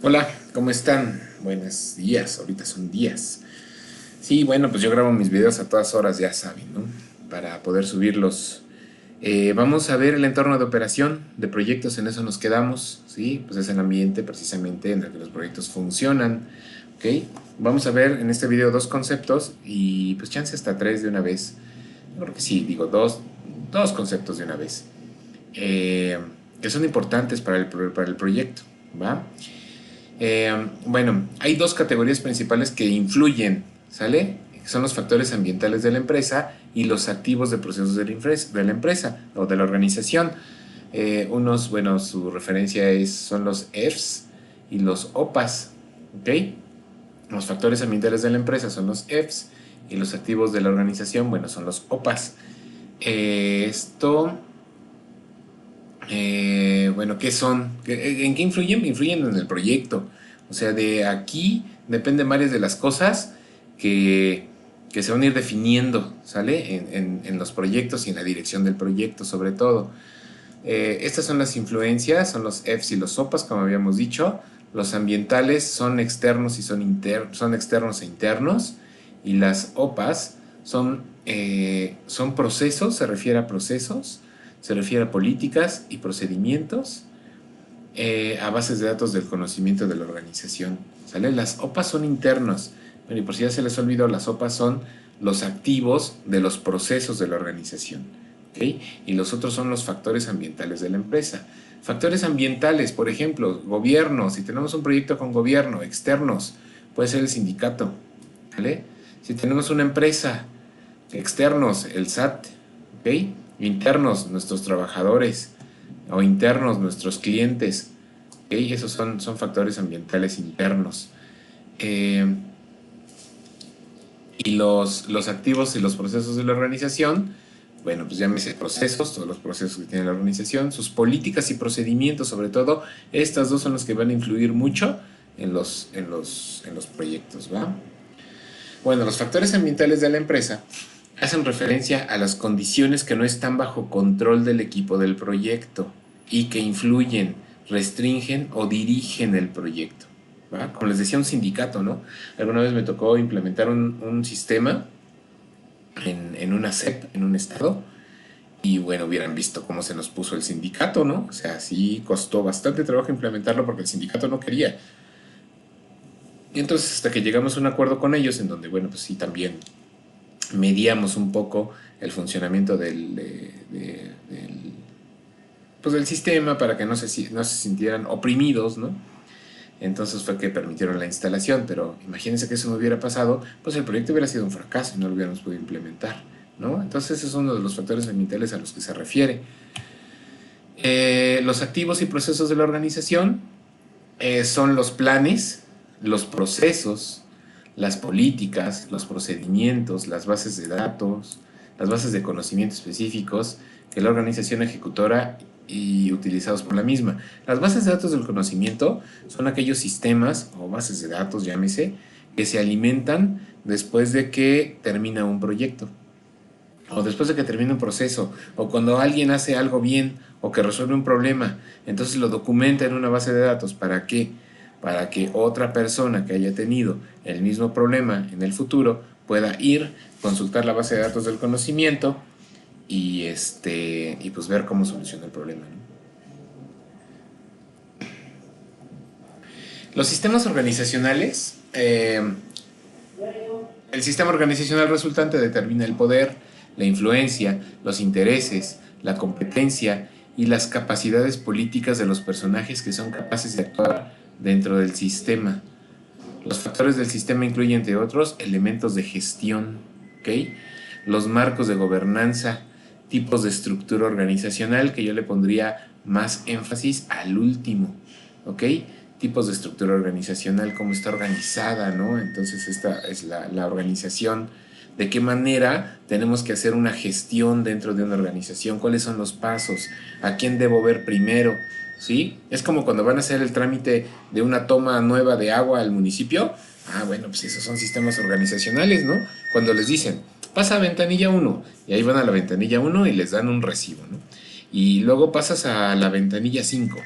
Hola, ¿cómo están? Buenos días, ahorita son días. Sí, bueno, pues yo grabo mis videos a todas horas, ya saben, ¿no? Para poder subirlos. Vamos a ver el entorno de operación de proyectos, en eso nos quedamos, ¿sí? Pues es el ambiente precisamente en el que los proyectos funcionan, ¿ok? Vamos a ver en este video dos conceptos y pues chance hasta tres de una vez. Yo creo que sí, digo dos conceptos de una vez, eh, que son importantes para el proyecto, ¿va? Bueno, hay dos categorías principales que influyen, ¿sale? Son los factores ambientales de la empresa y los activos de procesos de la empresa o de la organización. Bueno, su referencia son los Fs y los OPAs, ¿ok? Los factores ambientales de la empresa son los Fs y los activos de la organización, bueno, son los OPAs. Esto bueno, ¿qué son? ¿En qué influyen? Influyen en el proyecto. O sea, de aquí dependen varias de las cosas que, que se van a ir definiendo, ¿sale? En los proyectos y en la dirección del proyecto, sobre todo. Estas son las influencias, son los Fs y los SOPAs, como habíamos dicho. Los ambientales son externos y son externos e internos. Y las OPAs son procesos, se refiere a procesos, se refiere a políticas y procedimientos, a bases de datos del conocimiento de la organización. ¿Sale? Las OPAs son internos. Bueno, y por si ya se les olvidó, las OPAs son los activos de los procesos de la organización. ¿Okay? Y los otros son los factores ambientales de la empresa. Factores ambientales, por ejemplo, gobierno. Si tenemos un proyecto con gobierno, externos, puede ser el sindicato. ¿Vale? Si tenemos una empresa, externos, el SAT. ¿Ok? Internos, nuestros trabajadores, o internos, nuestros clientes. ¿Okay? Esos son factores ambientales internos. Eh, y los activos y los procesos de la organización, bueno, pues llámese procesos, todos los procesos que tiene la organización, sus políticas y procedimientos, sobre todo, estas dos son las que van a influir mucho en los proyectos, ¿va? Bueno, los factores ambientales de la empresa hacen referencia a las condiciones que no están bajo control del equipo del proyecto y que influyen, restringen o dirigen el proyecto, ¿va? Como les decía, un sindicato, ¿no? Alguna vez me tocó implementar un sistema en una SEP, en un estado, y bueno, hubieran visto cómo se nos puso el sindicato, ¿no? O sea, sí costó bastante trabajo implementarlo porque el sindicato no quería. Y entonces hasta que llegamos a un acuerdo con ellos en donde, bueno, pues sí, también mediamos un poco el funcionamiento pues del sistema para que no se sintieran oprimidos, ¿no? Entonces fue que permitieron la instalación, pero imagínense que eso no hubiera pasado, pues el proyecto hubiera sido un fracaso y no lo hubiéramos podido implementar, ¿no? Entonces ese es uno de los factores ambientales a los que se refiere. Los activos y procesos de la organización son los planes, los procesos, las políticas, los procedimientos, las bases de datos, las bases de conocimiento específicos que la organización ejecutora y utilizados por la misma. Las bases de datos del conocimiento son aquellos sistemas o bases de datos, llámese, que se alimentan después de que termina un proyecto o después de que termina un proceso, o cuando alguien hace algo bien, o que resuelve un problema, entonces lo documenta en una base de datos. ¿Para qué? Para que otra persona que haya tenido el mismo problema en el futuro pueda ir, consultar la base de datos del conocimiento y pues ver cómo soluciona el problema, ¿no? Los sistemas organizacionales, el sistema organizacional resultante determina el poder, la influencia, los intereses, la competencia y las capacidades políticas de los personajes que son capaces de actuar dentro del sistema. Los factores del sistema incluyen, entre otros, elementos de gestión, ¿ok? Los marcos de gobernanza, tipos de estructura organizacional, que yo le pondría más énfasis al último, ¿ok? Tipos de estructura organizacional, cómo está organizada, ¿no? Entonces esta es la organización. ¿De qué manera tenemos que hacer una gestión dentro de una organización? ¿Cuáles son los pasos? ¿A quién debo ver primero? ¿Sí? Es como cuando van a hacer el trámite de una toma nueva de agua al municipio. Ah, bueno, pues esos son sistemas organizacionales, ¿no? Cuando les dicen, pasa a ventanilla uno y ahí van a la ventanilla uno y les dan un recibo, ¿no? Y luego pasas a la ventanilla 5.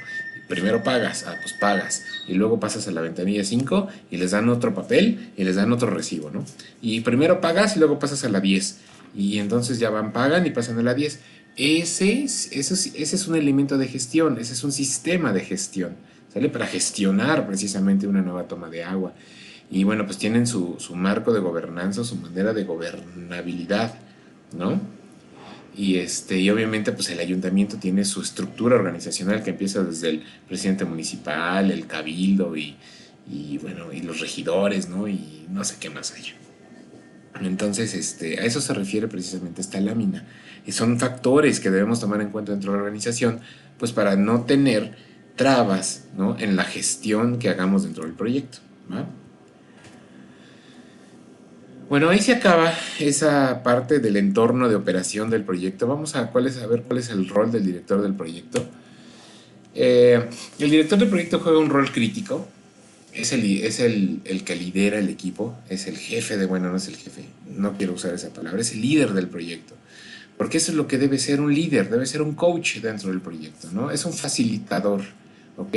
Primero pagas, pues pagas. y luego pasas a la ventanilla 5 y les dan otro papel y les dan otro recibo, ¿no? Y primero pagas y luego pasas a la 10 y entonces ya van, pagan y pasan a la 10. Ese es un elemento de gestión, ese es un sistema de gestión, ¿sale? Para gestionar precisamente una nueva toma de agua. Y bueno, pues tienen su marco de gobernanza, su manera de gobernabilidad, ¿no? Y obviamente pues el ayuntamiento tiene su estructura organizacional que empieza desde el presidente municipal, el cabildo y bueno, y los regidores, ¿no? Y no sé qué más hay. Entonces, a eso se refiere precisamente esta lámina. Y son factores que debemos tomar en cuenta dentro de la organización, pues para no tener trabas, ¿no? En la gestión que hagamos dentro del proyecto, ¿va? Bueno, ahí se acaba esa parte del entorno de operación del proyecto. Vamos a ver cuál es el rol del director del proyecto. El director del proyecto juega un rol crítico. Es el que lidera el equipo. Es el jefe bueno, no es el jefe. No quiero usar esa palabra. Es el líder del proyecto. Porque eso es lo que debe ser un líder. Debe ser un coach dentro del proyecto, ¿no? Es un facilitador, ¿ok?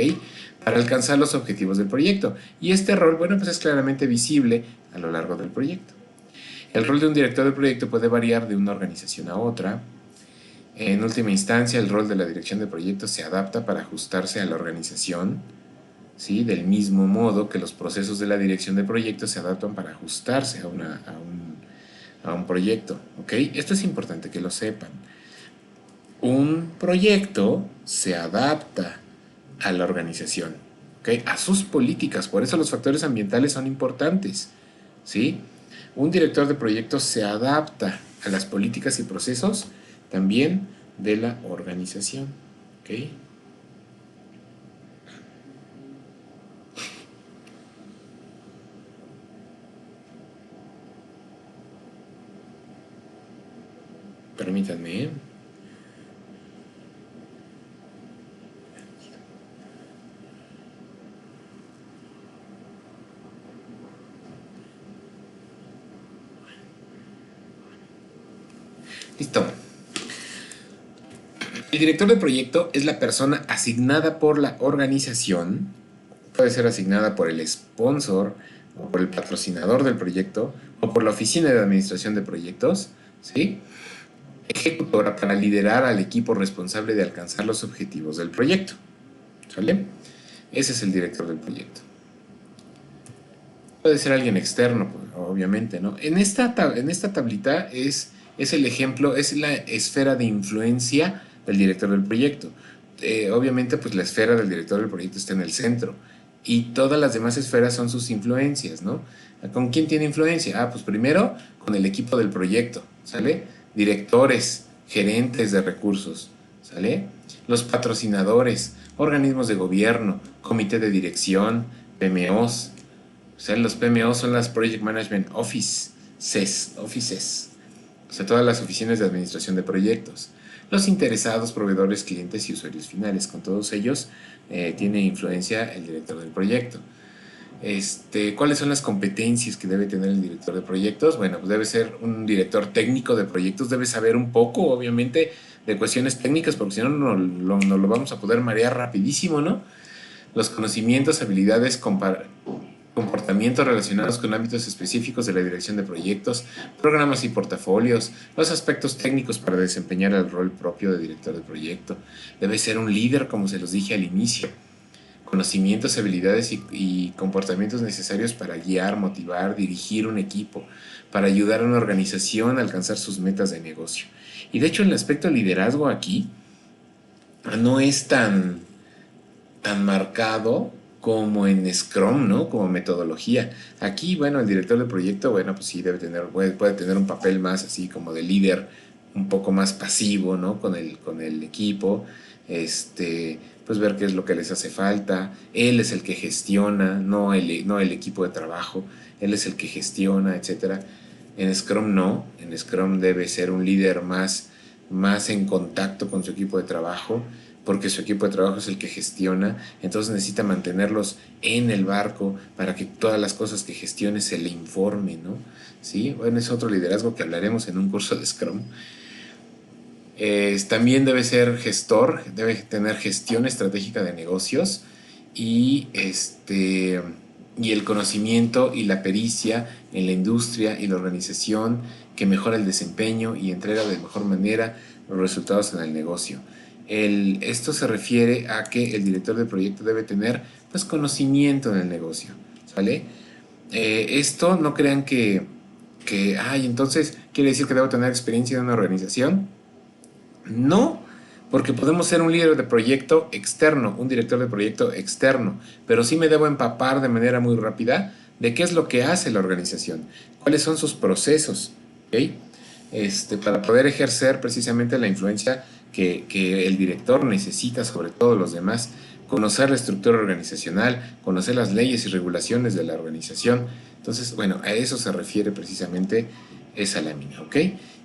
Para alcanzar los objetivos del proyecto. Y este rol, bueno, pues es claramente visible a lo largo del proyecto. El rol de un director de proyecto puede variar de una organización a otra. En última instancia, el rol de la dirección de proyectos se adapta para ajustarse a la organización, ¿sí? Del mismo modo que los procesos de la dirección de proyectos se adaptan para ajustarse a un proyecto, ¿ok? Esto es importante que lo sepan. Un proyecto se adapta a la organización, ¿ok? A sus políticas, por eso los factores ambientales son importantes, ¿sí? Un director de proyectos se adapta a las políticas y procesos también de la organización, ¿ok? Permítanme. Listo. El director de proyecto es la persona asignada por la organización, puede ser asignada por el sponsor o por el patrocinador del proyecto o por la oficina de administración de proyectos, ¿sí? Ejecutora para liderar al equipo responsable de alcanzar los objetivos del proyecto, ¿sale? Ese es el director del proyecto. Puede ser alguien externo, pues, obviamente, ¿no? En esta tablita es el ejemplo, es la esfera de influencia del director del proyecto. Obviamente, pues la esfera del director del proyecto está en el centro y todas las demás esferas son sus influencias, ¿no? ¿Con quién tiene influencia? Pues primero con el equipo del proyecto, ¿sale? Directores, gerentes de recursos, ¿sale? Los patrocinadores, organismos de gobierno, comité de dirección, PMOs. O sea, los PMO son las Project Management Offices. O sea, todas las oficinas de administración de proyectos. Los interesados, proveedores, clientes y usuarios finales. Con todos ellos tiene influencia el director del proyecto. ¿Cuáles son las competencias que debe tener el director de proyectos? Bueno, pues debe ser un director técnico de proyectos, debe saber un poco, obviamente, de cuestiones técnicas, porque si no, no lo vamos a poder marear rapidísimo, ¿no? Los conocimientos, habilidades, comportamientos relacionados con ámbitos específicos de la dirección de proyectos, programas y portafolios, los aspectos técnicos para desempeñar el rol propio de director de proyecto. Debe ser un líder, como se los dije al inicio. Conocimientos, habilidades y comportamientos necesarios para guiar, motivar, dirigir un equipo, para ayudar a una organización a alcanzar sus metas de negocio. Y de hecho el aspecto liderazgo aquí no es tan marcado como en Scrum, ¿no? Como metodología. Aquí, bueno, el director del proyecto, bueno, pues sí puede tener un papel más así como de líder, un poco más pasivo, ¿no? Con el equipo, pues ver qué es lo que les hace falta. Él es el que gestiona, no el equipo de trabajo. Él es el que gestiona, etcétera. En Scrum no, en Scrum debe ser un líder más en contacto con su equipo de trabajo, porque su equipo de trabajo es el que gestiona, entonces necesita mantenerlos en el barco para que todas las cosas que gestione se le informen, ¿no? ¿Sí? Bueno, es otro liderazgo que hablaremos en un curso de Scrum. También debe ser gestor, debe tener gestión estratégica de negocios y el conocimiento y la pericia en la industria y la organización que mejora el desempeño y entrega de mejor manera los resultados en el negocio. Esto se refiere a que el director de proyecto debe tener pues conocimiento en el negocio, ¿sale? Esto no crean entonces quiere decir que debo tener experiencia en una organización. No, porque podemos ser un líder de proyecto externo, un director de proyecto externo, pero sí me debo empapar de manera muy rápida de qué es lo que hace la organización, cuáles son sus procesos, ¿ok? Para poder ejercer precisamente la influencia que el director necesita sobre todos los demás, conocer la estructura organizacional, conocer las leyes y regulaciones de la organización. Entonces, bueno, a eso se refiere precisamente esa lámina, ¿ok?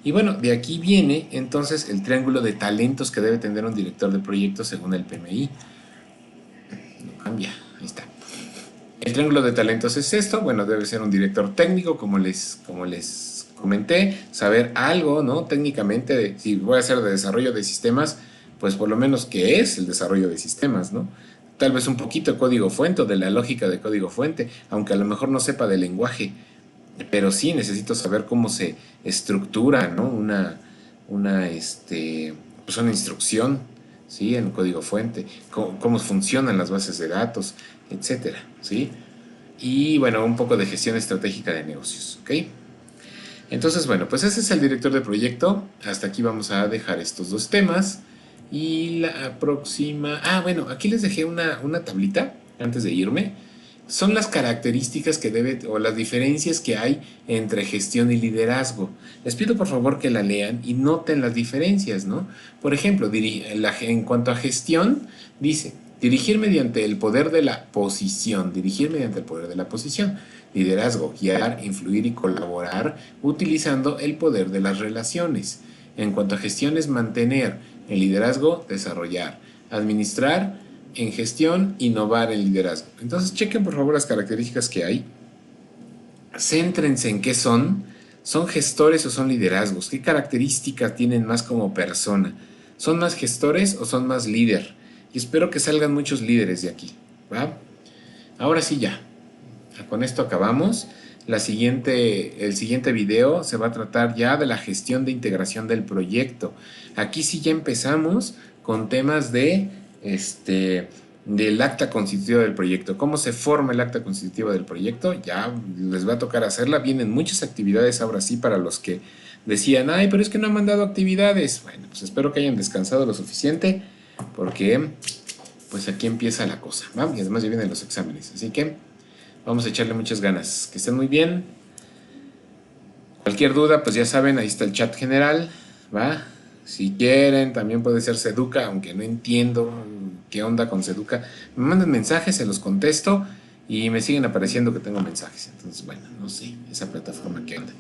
Y bueno, de aquí viene entonces el triángulo de talentos que debe tener un director de proyectos según el PMI. No cambia, ahí está. El triángulo de talentos es esto, bueno, debe ser un director técnico, como les comenté, saber algo, ¿no? Técnicamente, si voy a hacer de desarrollo de sistemas, pues por lo menos qué es el desarrollo de sistemas, ¿no? Tal vez un poquito de código fuente o de la lógica de código fuente, aunque a lo mejor no sepa del lenguaje, pero sí necesito saber cómo se estructura, ¿no? Pues una instrucción, ¿sí? En código fuente, cómo funcionan las bases de datos, etcétera, ¿sí? Y bueno, un poco de gestión estratégica de negocios, ¿ok? Entonces, bueno, pues ese es el director de proyecto. Hasta aquí vamos a dejar estos dos temas. Y la próxima... bueno, aquí les dejé una tablita antes de irme. Son las características que debe, o las diferencias que hay entre gestión y liderazgo. Les pido por favor que la lean y noten las diferencias, ¿no? Por ejemplo, en cuanto a gestión, dice, dirigir mediante el poder de la posición, dirigir mediante el poder de la posición. Liderazgo, guiar, influir y colaborar utilizando el poder de las relaciones. En cuanto a gestión es mantener, en liderazgo, desarrollar, administrar, en gestión, innovar en liderazgo. Entonces chequen por favor las características que hay. Céntrense en qué son. ¿Son gestores o son liderazgos? ¿Qué características tienen más como persona? ¿Son más gestores o son más líder? Y espero que salgan muchos líderes de aquí, ¿va? Ahora sí ya. Con esto acabamos. El siguiente video se va a tratar ya de la gestión de integración del proyecto. Aquí sí ya empezamos con temas del acta constitutiva del proyecto. ¿Cómo se forma el acta constitutiva del proyecto? Ya les va a tocar hacerla. Vienen muchas actividades ahora sí para los que decían, ay, pero es que no han mandado actividades. Bueno, pues espero que hayan descansado lo suficiente porque pues aquí empieza la cosa, ¿va? Y además ya vienen los exámenes. Así que vamos a echarle muchas ganas. Que estén muy bien. Cualquier duda, pues ya saben, ahí está el chat general, ¿va? Si quieren, también puede ser Seduca, aunque no entiendo qué onda con Seduca. Me mandan mensajes, se los contesto y me siguen apareciendo que tengo mensajes. Entonces, bueno, no sé, esa plataforma qué onda.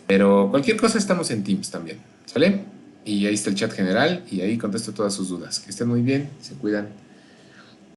Pero cualquier cosa estamos en Teams también, ¿sale? Y ahí está el chat general y ahí contesto todas sus dudas. Que estén muy bien, se cuidan.